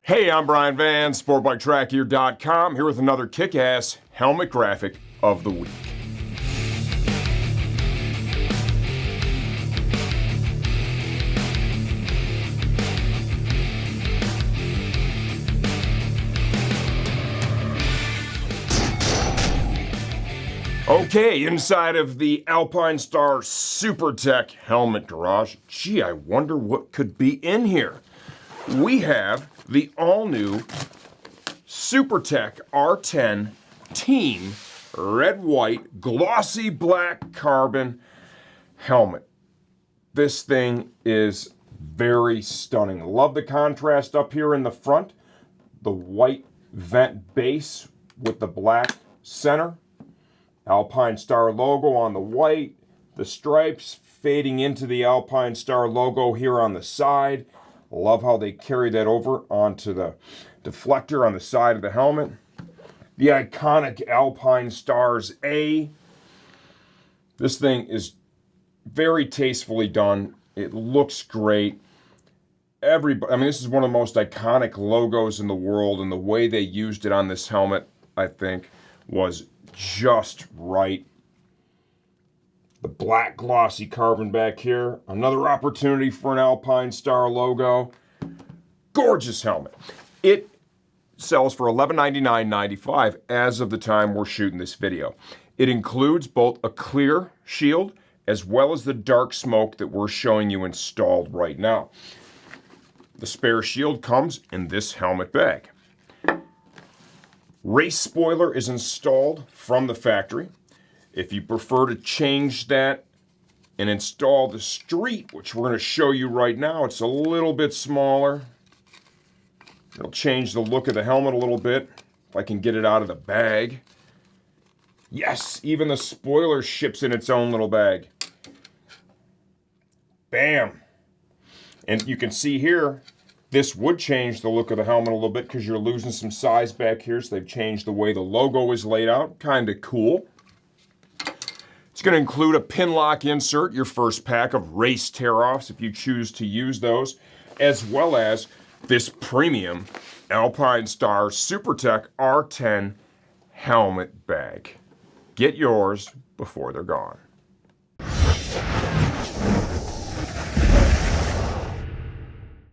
Hey, I'm Brian Van, SportbikeTrackGear.com, here with another kick-ass helmet graphic of the week. Okay, inside of the Alpinestars SuperTech helmet garage. Gee, I wonder what could be in here. We have the all-new SuperTech R10 Team red, white, glossy black carbon helmet. This thing is very stunning. Love the contrast up here in the front. The white vent base with the black center. Alpinestar logo on the white. The stripes fading into the Alpinestar logo here on the side. Love how they carry that over onto the deflector on the side of the helmet. The iconic Alpinestars A. This thing is very tastefully done. It looks great. This is one of the most iconic logos in the world, and the way they used it on this helmet, I think, was just right. The black glossy carbon back here. Another opportunity for an Alpinestar logo. Gorgeous helmet. It sells for $1199.95 as of the time we're shooting this video. It includes both a clear shield as well as the dark smoke that we're showing you installed right now. The spare shield comes in this helmet bag. Race spoiler is installed from the factory. If you prefer to change that and install the street, which we're going to show you right now, it's a little bit smaller. It'll change the look of the helmet a little bit, if I can get it out of the bag. Yes, even the spoiler ships in its own little bag. Bam! And you can see here, this would change the look of the helmet a little bit because you're losing some size back here, so they've changed the way the logo is laid out. Kind of cool. It's going to include a pin lock insert, your first pack of race tear-offs if you choose to use those, as well as this premium Alpinestars SuperTech R10 helmet bag. Get yours before they're gone.